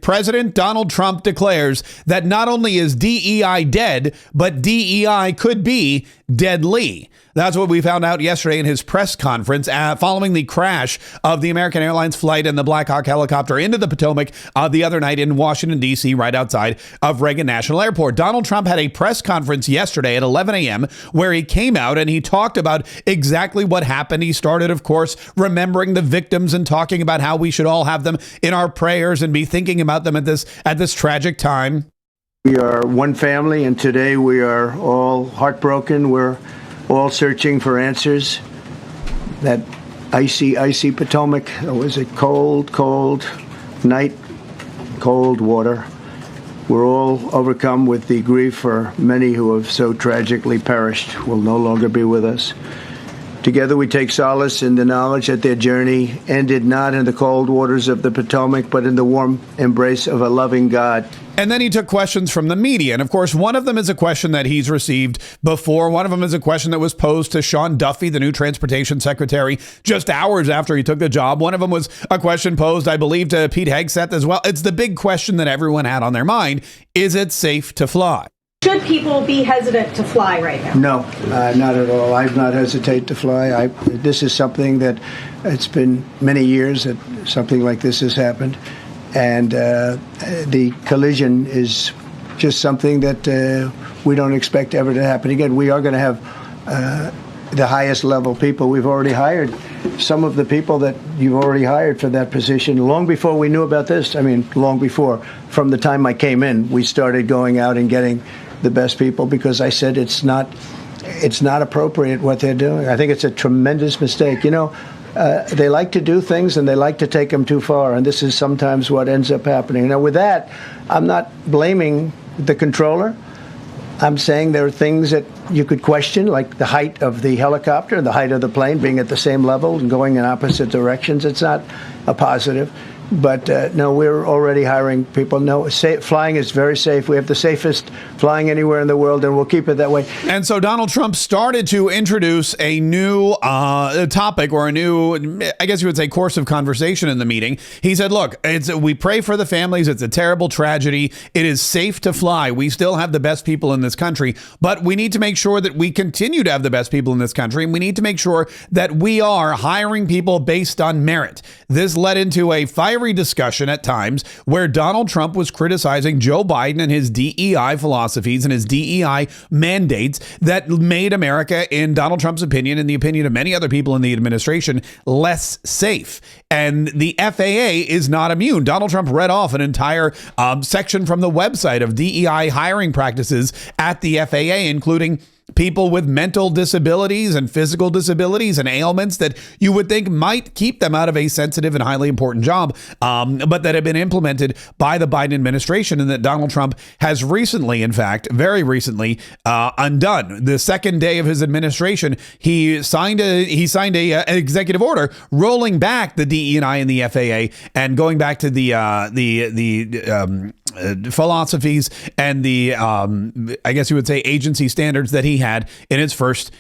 President Donald Trump declares that not only is DEI dead, but DEI could be deadly. That's what we found out yesterday in his press conference following the crash of the American Airlines flight and the Black Hawk helicopter into the Potomac the other night in Washington, D.C., right outside of Reagan National Airport. Donald Trump had a press conference yesterday at 11 a.m. where he came out and he talked about exactly what happened. He started, of course, remembering the victims and talking about how we should all have them in our prayers and be thinking about them at this tragic time. We are one family, and today we are all heartbroken. We're all searching for answers. That icy Potomac, it was a cold night, cold water. We're all overcome with the grief for many who have so tragically perished, will no longer be with us. Together we take solace in the knowledge that their journey ended not in the cold waters of the Potomac, but in the warm embrace of a loving God. And then he took questions from the media. And of course, one of them is a question that he's received before. One of them is a question that was posed to Sean Duffy, the new transportation secretary, just hours after he took the job. One of them was a question posed, I believe, to Pete Hegseth as well. It's the big question that everyone had on their mind. Is it safe to fly? Should people be hesitant to fly right now? No, not at all. I do not hesitate to fly. This is something that it's been many years that something like this has happened. And the collision is just something that we don't expect ever to happen again. We are going to have the highest level people. We've already hired some of the people that you've already hired for that position long before we knew about this. I mean, long before. From the time I came in, we started going out and getting the best people because I said it's not appropriate what they're doing. I think it's a tremendous mistake. You know, they like to do things and they like to take them too far, and this is sometimes what ends up happening. Now, with that, I'm not blaming the controller. I'm saying there are things that you could question, like the height of the helicopter, the height of the plane being at the same level and going in opposite directions. It's not a positive. But no, we're already hiring people. No, flying is very safe. We have the safest flying anywhere in the world, and we'll keep it that way. And so Donald Trump started to introduce a new topic or a new, I guess you would say, course of conversation in the meeting. He said, look, we pray for the families. It's a terrible tragedy. It is safe to fly. We still have the best people in this country, but we need to make sure that we continue to have the best people in this country. And we need to make sure that we are hiring people based on merit. This led into a fiery discussion at times where Donald Trump was criticizing Joe Biden and his DEI philosophies and his DEI mandates that made America, in Donald Trump's opinion, in the opinion of many other people in the administration, less safe. And the FAA is not immune. Donald Trump read off an entire section from the website of DEI hiring practices at the FAA, including people with mental disabilities and physical disabilities and ailments that you would think might keep them out of a sensitive and highly important job, but that have been implemented by the Biden administration and that Donald Trump has recently, in fact, very recently, undone. The second day of his administration, he signed an executive order rolling back the DE&I and the FAA and going back to the philosophies and the I guess you would say agency standards that he had in his first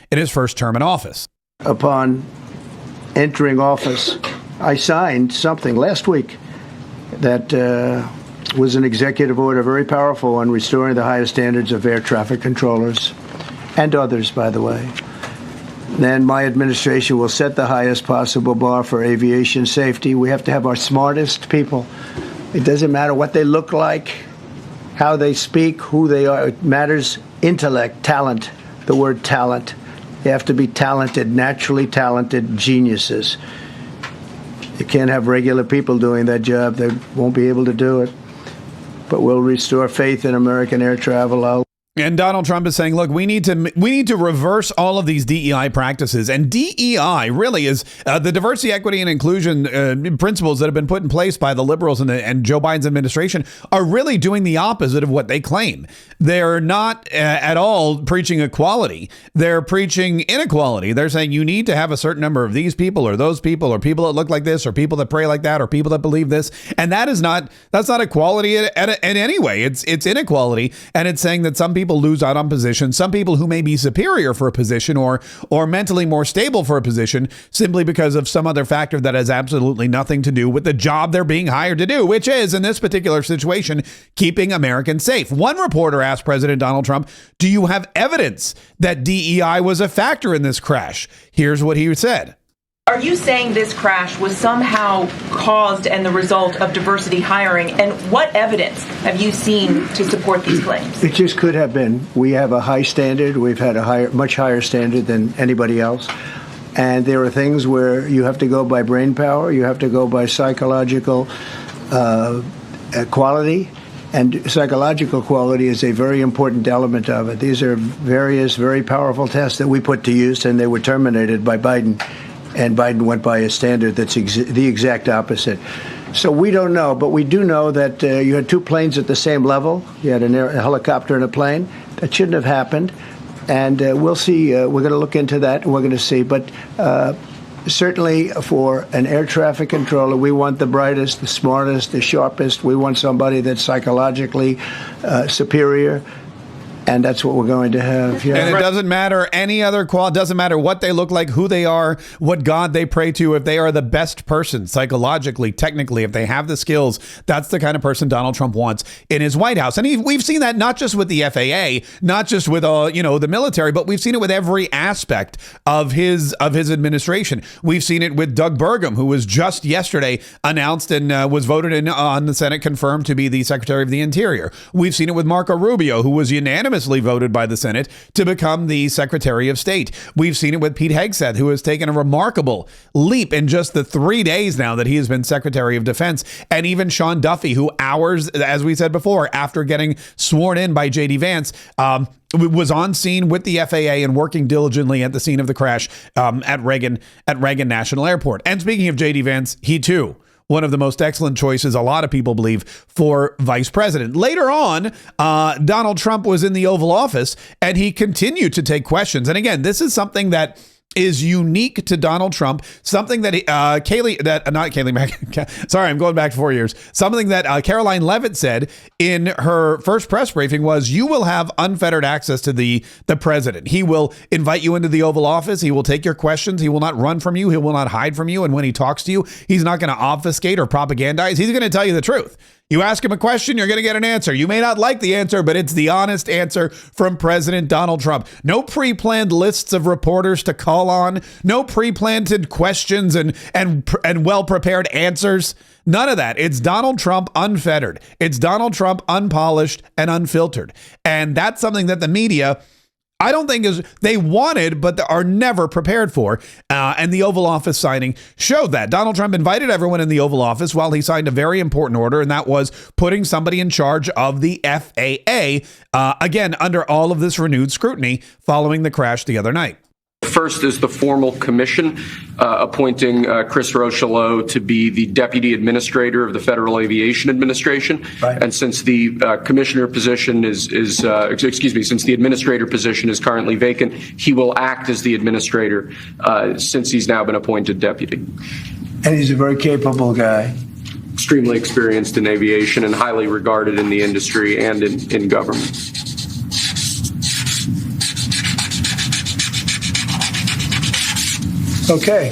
term in office. Upon entering office, I signed something last week that was an executive order, very powerful, on restoring the highest standards of air traffic controllers and others, by the way. Then my administration will set the highest possible bar for aviation safety. We have to have our smartest people. It doesn't matter what they look like, how they speak, who they are. It matters intellect, talent, the word talent. They have to be talented, naturally talented geniuses. You can't have regular people doing that job. They won't be able to do it. But we'll restore faith in American air travel. And Donald Trump is saying, look, we need to reverse all of these DEI practices. And DEI really is the diversity, equity, and inclusion principles that have been put in place by the liberals and Joe Biden's administration are really doing the opposite of what they claim. They're not at all preaching equality. They're preaching inequality. They're saying you need to have a certain number of these people or those people or people that look like this or people that pray like that or people that believe this. And that's not equality in any way. It's inequality. And it's saying that some people people lose out on positions. Some people who may be superior for a position or mentally more stable for a position simply because of some other factor that has absolutely nothing to do with the job they're being hired to do, which is, in this particular situation, keeping Americans safe. One reporter asked President Donald Trump, do you have evidence that DEI was a factor in this crash? Here's what he said. Are you saying this crash was somehow caused and the result of diversity hiring? And what evidence have you seen to support these claims? It just could have been. We have a high standard. We've had a much higher standard than anybody else. And there are things where you have to go by brain power. You have to go by psychological quality. And psychological quality is a very important element of it. These are various very powerful tests that we put to use, and they were terminated by Biden. And Biden went by a standard that's the exact opposite. So we don't know, but we do know that you had two planes at the same level. You had a helicopter and a plane. That shouldn't have happened. And we'll see. We're going to look into that, and we're going to see. But certainly for an air traffic controller, we want the brightest, the smartest, the sharpest. We want somebody that's psychologically superior. And that's what we're going to have. Yeah. And it doesn't matter any other quality. Doesn't matter what they look like, who they are, what God they pray to. If they are the best person psychologically, technically, if they have the skills, that's the kind of person Donald Trump wants in his White House. And we've seen that not just with the FAA, not just with the military, but we've seen it with every aspect of his administration. We've seen it with Doug Burgum, who was just yesterday announced and was voted in on the Senate, confirmed to be the Secretary of the Interior. We've seen it with Marco Rubio, who was unanimously voted by the Senate to become the Secretary of State. We've seen it with Pete Hegseth, who has taken a remarkable leap in just the 3 days now that he has been Secretary of Defense. And even Sean Duffy, who hours, as we said before, after getting sworn in by J.D. Vance, was on scene with the FAA and working diligently at the scene of the crash at Reagan National Airport. And speaking of J.D. Vance, he too, one of the most excellent choices, a lot of people believe, for vice president. Later on, Donald Trump was in the Oval Office and he continued to take questions. And again, this is something that is unique to Donald Trump, something that I'm going back 4 years. Something that Caroline Leavitt said in her first press briefing was, you will have unfettered access to the president. He will invite you into the Oval Office. He will take your questions. He will not run from you. He will not hide from you. And when he talks to you, he's not going to obfuscate or propagandize. He's going to tell you the truth. You ask him a question, you're going to get an answer. You may not like the answer, but it's the honest answer from President Donald Trump. No pre-planned lists of reporters to call on. No pre-planted questions and well-prepared answers. None of that. It's Donald Trump unfettered. It's Donald Trump unpolished and unfiltered. And that's something that the media, I don't think they wanted, but are never prepared for. And the Oval Office signing showed that. Donald Trump invited everyone in the Oval Office while he signed a very important order, and that was putting somebody in charge of the FAA, again, under all of this renewed scrutiny following the crash the other night. First is the formal commission appointing Chris Rochelot to be the Deputy Administrator of the Federal Aviation Administration. Right. And since the commissioner position since the administrator position is currently vacant, he will act as the administrator since he's now been appointed deputy. And he's a very capable guy. Extremely experienced in aviation and highly regarded in the industry and in government. Okay.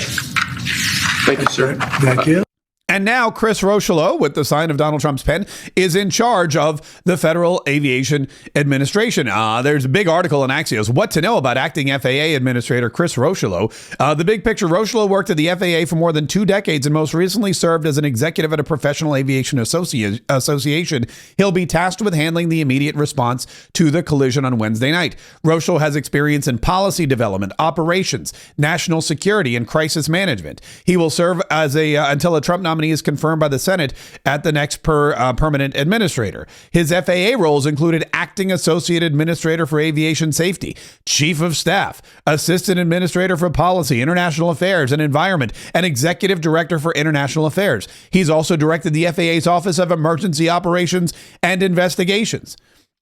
Thank you, sir. Thank you. And now Chris Rochelot, with the sign of Donald Trump's pen, is in charge of the Federal Aviation Administration. There's a big article in Axios, What to Know About Acting FAA Administrator Chris Rochelot. The big picture, Rochelot worked at the FAA for more than 2 decades and most recently served as an executive at a professional aviation association. He'll be tasked with handling the immediate response to the collision on Wednesday night. Rochelot has experience in policy development, operations, national security, and crisis management. He will serve as until a Trump nominee is confirmed by the Senate at the next permanent administrator. His FAA roles included acting associate administrator for aviation safety, chief of staff, assistant administrator for policy, international affairs and environment, and executive director for international affairs. He's also directed the FAA's Office of Emergency Operations and Investigations.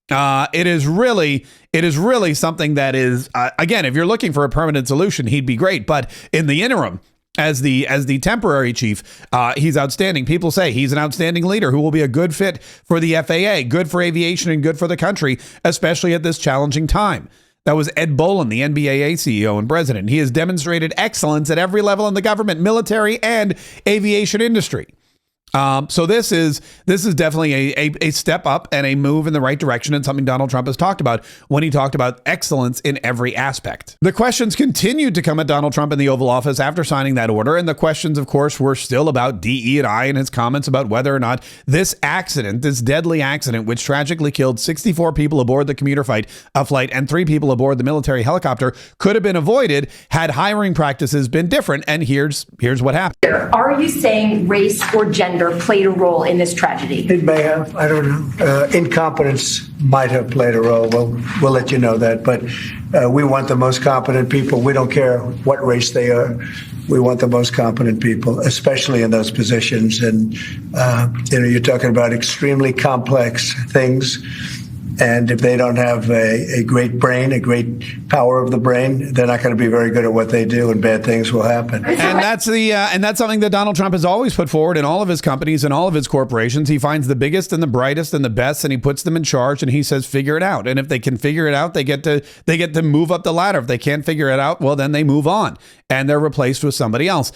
It is really something that is, again, if you're looking for a permanent solution, he'd be great. But in the interim, as the temporary chief. He's outstanding. People say he's an outstanding leader who will be a good fit for the FAA, good for aviation, and good for the country, especially at this challenging time. That was Ed Bolin, the NBAA CEO and president. He has demonstrated excellence at every level in the government, military, and aviation industry. So this is definitely a step up and a move in the right direction, and something Donald Trump has talked about when he talked about excellence in every aspect. The questions continued to come at Donald Trump in the Oval Office after signing that order, and the questions, of course, were still about DE&I and his comments about whether or not this accident, this deadly accident, which tragically killed 64 people aboard the commuter flight and 3 people aboard the military helicopter, could have been avoided had hiring practices been different. And here's what happened. Are you saying race or gender played a role in this tragedy? It may have. I don't know. Incompetence might have played a role. We'll let you know that. But we want the most competent people. We don't care what race they are. We want the most competent people, especially in those positions. And, you're talking about extremely complex things. And if they don't have a great brain, a great power of the brain, they're not going to be very good at what they do, and bad things will happen. And that's something that Donald Trump has always put forward in all of his companies and all of his corporations. He finds the biggest and the brightest and the best, and he puts them in charge, and he says, figure it out. And if they can figure it out, they get to move up the ladder. If they can't figure it out, well, then they move on and they're replaced with somebody else.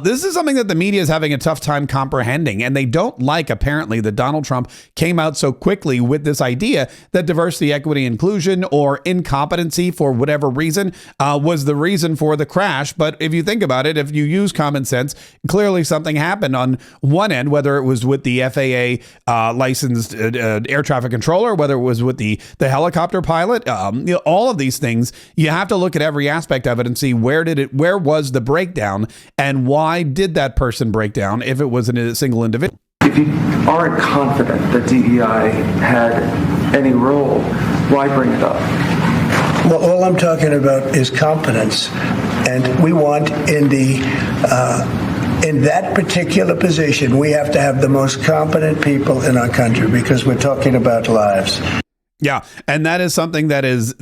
This is something that the media is having a tough time comprehending, and they don't like, apparently, that Donald Trump came out so quickly with this idea that diversity, equity, inclusion, or incompetency for whatever reason was the reason for the crash. But if you think about it, if you use common sense, clearly something happened on one end, whether it was with the FAA licensed air traffic controller, whether it was with the helicopter pilot, all of these things, you have to look at every aspect of it and see where was the breakdown and why did that person break down if it was a single individual. If you aren't confident that DEI had any role, why bring it up? Well, all I'm talking about is competence. And we want in that particular position, we have to have the most competent people in our country because we're talking about lives. Yeah, and that is something that is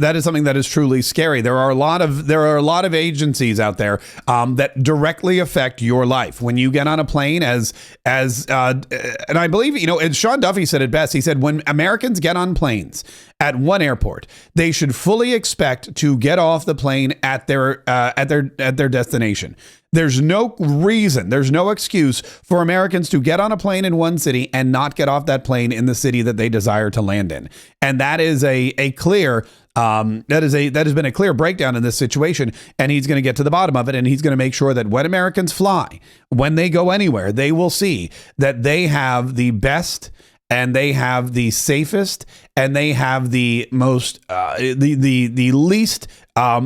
truly scary. There are a lot of agencies out there that directly affect your life. When you get on a plane, and I believe and Sean Duffy said it best. He said when Americans get on planes at one airport, they should fully expect to get off the plane at their destination. There's no reason, there's no excuse for Americans to get on a plane in one city and not get off that plane in the city that they desire to land in. And that is a clear that has been a clear breakdown in this situation, and he's going to get to the bottom of it, and he's going to make sure that when Americans fly, when they go anywhere, they will see that they have the best and they have the safest and they have the most the least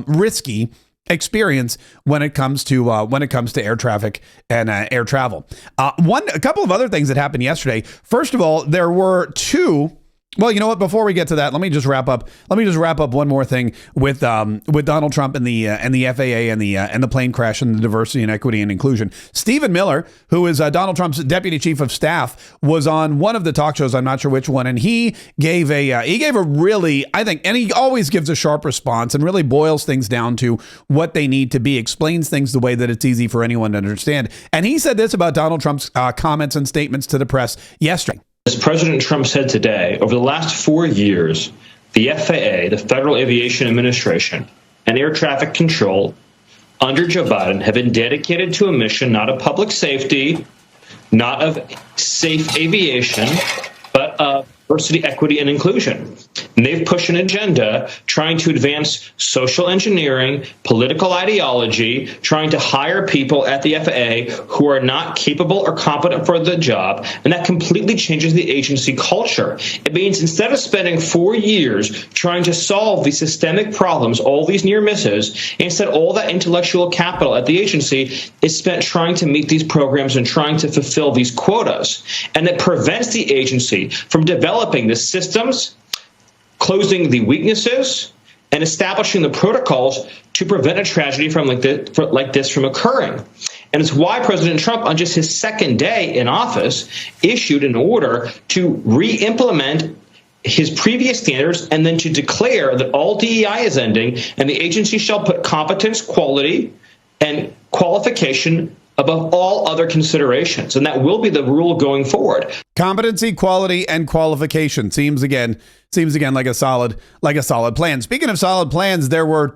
risky experience when it comes to air traffic and air travel. A couple of other things that happened yesterday. First of all, there were two. Well, you know what? Before we get to that, let me just wrap up one more thing with Donald Trump and the FAA and the plane crash and the diversity and equity and inclusion. Stephen Miller, who is Donald Trump's deputy chief of staff, was on one of the talk shows. I'm not sure which one, and he gave a really, I think, and he always gives a sharp response and really boils things down to what they need to be, explains things the way that it's easy for anyone to understand. And he said this about Donald Trump's comments and statements to the press yesterday. As President Trump said today, over the last 4 years, the FAA, the Federal Aviation Administration, and air traffic control under Joe Biden have been dedicated to a mission not of public safety, not of safe aviation, but of diversity, equity, and inclusion. And they've pushed an agenda trying to advance social engineering, political ideology, trying to hire people at the FAA who are not capable or competent for the job. And that completely changes the agency culture. It means instead of spending 4 years trying to solve these systemic problems, all these near misses, instead all that intellectual capital at the agency is spent trying to meet these programs and trying to fulfill these quotas. And that prevents the agency from developing the systems, closing the weaknesses, and establishing the protocols to prevent a tragedy like this from occurring. And it's why President Trump, on just his second day in office, issued an order to re-implement his previous standards and then to declare that all DEI is ending and the agency shall put competence, quality, and qualification above all other considerations. And that will be the rule going forward. Competency, quality, and qualification seems again like a solid plan. Speaking of solid plans, there were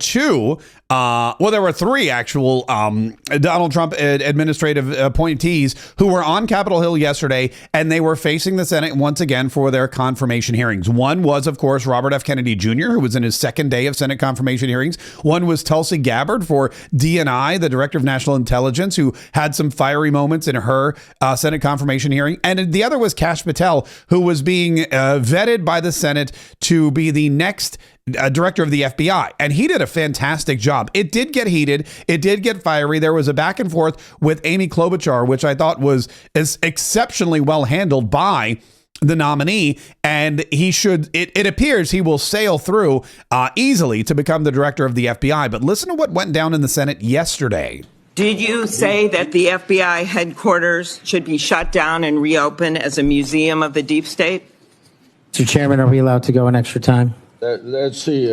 three actual Donald Trump administrative appointees who were on Capitol Hill yesterday, and they were facing the Senate once again for their confirmation hearings. One was, of course, Robert F. Kennedy Jr., who was in his second day of Senate confirmation hearings. One was Tulsi Gabbard for DNI, the Director of National Intelligence, who had some fiery moments in her Senate confirmation hearing. And the other was Kash Patel, who was being vetted by the Senate to be the next director of the FBI. And he did a fantastic job. It did get heated. It did get fiery. There was a back and forth with Amy Klobuchar, which I thought was exceptionally well handled by the nominee, and it appears he will sail through easily to become the director of the FBI. But listen to what went down in the Senate yesterday. Did you say that the FBI headquarters should be shut down and reopened as a museum of the deep state? Mr. Chairman, are we allowed to go an extra time? Let's see.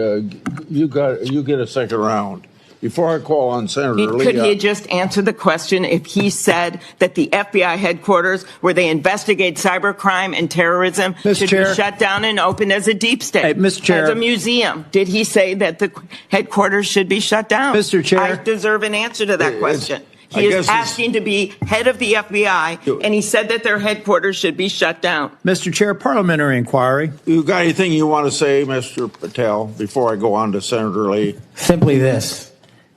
You get a second round. Before I call on Senator Lee. Could he just answer the question if he said that the FBI headquarters, where they investigate cybercrime and terrorism, should be shut down and open as a deep state? Mr. Chair. As a museum. Did he say that the headquarters should be shut down? Mr. Chair. I deserve an answer to that question. He is asking to be head of the FBI, and he said that their headquarters should be shut down. Mr. Chair, parliamentary inquiry. You got anything you want to say, Mr. Patel, before I go on to Senator Lee? Simply this.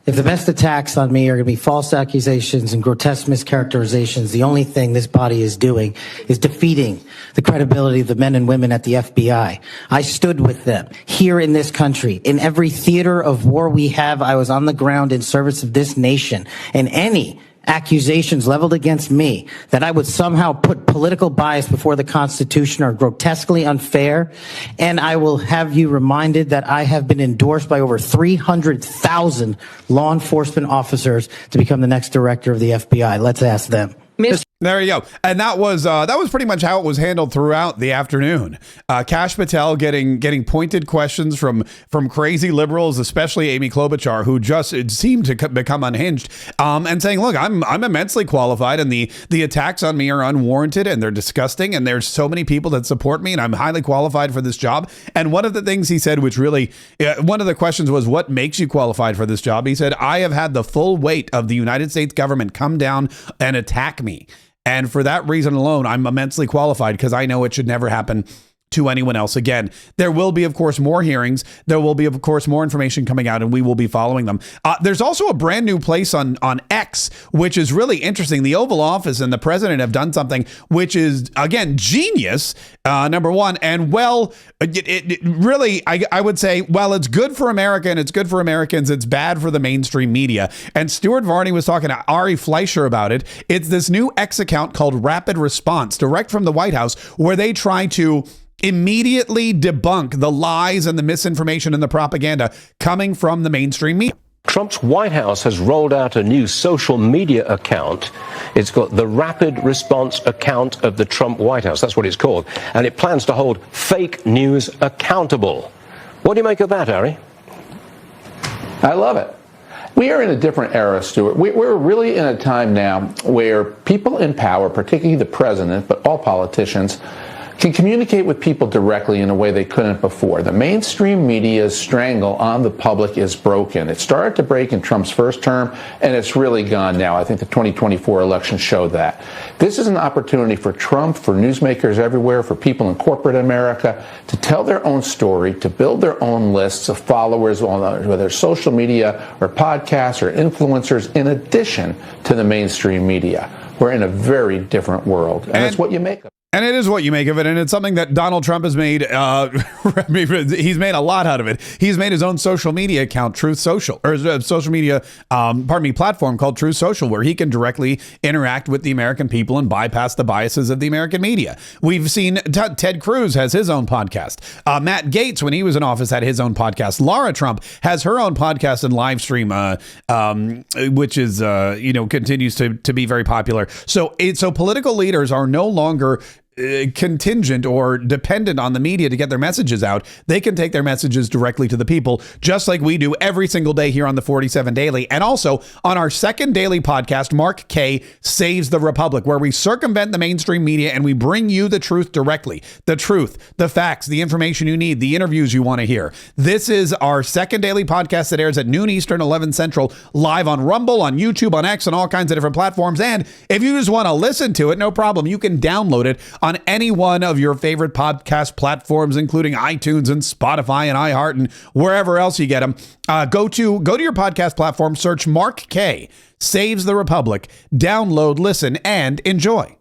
If the best attacks on me are going to be false accusations and grotesque mischaracterizations, the only thing this body is doing is defeating the credibility of the men and women at the FBI. I stood with them here in this country. In every theater of war we have, I was on the ground in service of this nation. And any accusations leveled against me that I would somehow put political bias before the Constitution are grotesquely unfair. And I will have you reminded that I have been endorsed by over 300,000 law enforcement officers to become the next director of the FBI. Let's ask them. There you go. And that was pretty much how it was handled throughout the afternoon. Kash Patel getting pointed questions from crazy liberals, especially Amy Klobuchar, who just seemed to become unhinged, and saying, look, I'm immensely qualified, and the attacks on me are unwarranted, and they're disgusting, and there's so many people that support me, and I'm highly qualified for this job. And one of the things he said, which really, one of the questions was, what makes you qualified for this job? He said, I have had the full weight of the United States government come down and attack me. And for that reason alone, I'm immensely qualified because I know it should never happen to anyone else again. There will be, of course, more hearings. There will be, of course, more information coming out, and we will be following them. There's also a brand new place on X, which is really interesting. The Oval Office and the president have done something which is, again, genius, number one. And, well, it really, I would say, well, it's good for America and it's good for Americans. It's bad for the mainstream media. And Stuart Varney was talking to Ari Fleischer about it. It's this new X account called Rapid Response, direct from the White House, where they try to immediately debunk the lies and the misinformation and the propaganda coming from the mainstream media. Trump's White House has rolled out a new social media account. It's got the Rapid Response account of the Trump White House. That's what it's called. And it plans to hold fake news accountable. What do you make of that, Ari? I love it. We are in a different era, Stuart. We're really in a time now where people in power, particularly the president, but all politicians, can communicate with people directly in a way they couldn't before. The mainstream media's strangle on the public is broken. It started to break in Trump's first term, and it's really gone now. I think the 2024 election showed that. This is an opportunity for Trump, for newsmakers everywhere, for people in corporate America to tell their own story, to build their own lists of followers, whether it's social media or podcasts or influencers, in addition to the mainstream media. We're in a very different world, and it's what you make of it. And it is what you make of it, and it's something that Donald Trump has made. He's made a lot out of it. He's made his own social media account, Truth Social, or social media, platform called Truth Social, where he can directly interact with the American people and bypass the biases of the American media. We've seen Ted Cruz has his own podcast. Matt Gaetz, when he was in office, had his own podcast. Laura Trump has her own podcast and live stream, which is continues to be very popular. So political leaders are no longer contingent or dependent on the media to get their messages out. They can take their messages directly to the people, just like we do every single day here on the 47 Daily. And also on our second daily podcast, Mark Kaye Saves the Republic, where we circumvent the mainstream media and we bring you the truth directly. The truth, the facts, the information you need, the interviews you want to hear. This is our second daily podcast that airs at noon Eastern, 11 Central, live on Rumble, on YouTube, on X, and all kinds of different platforms. And if you just want to listen to it, no problem. You can download it on any one of your favorite podcast platforms, including iTunes and Spotify and iHeart and wherever else you get them. Go to your podcast platform, search Mark Kaye Saves the Republic, download, listen, and enjoy.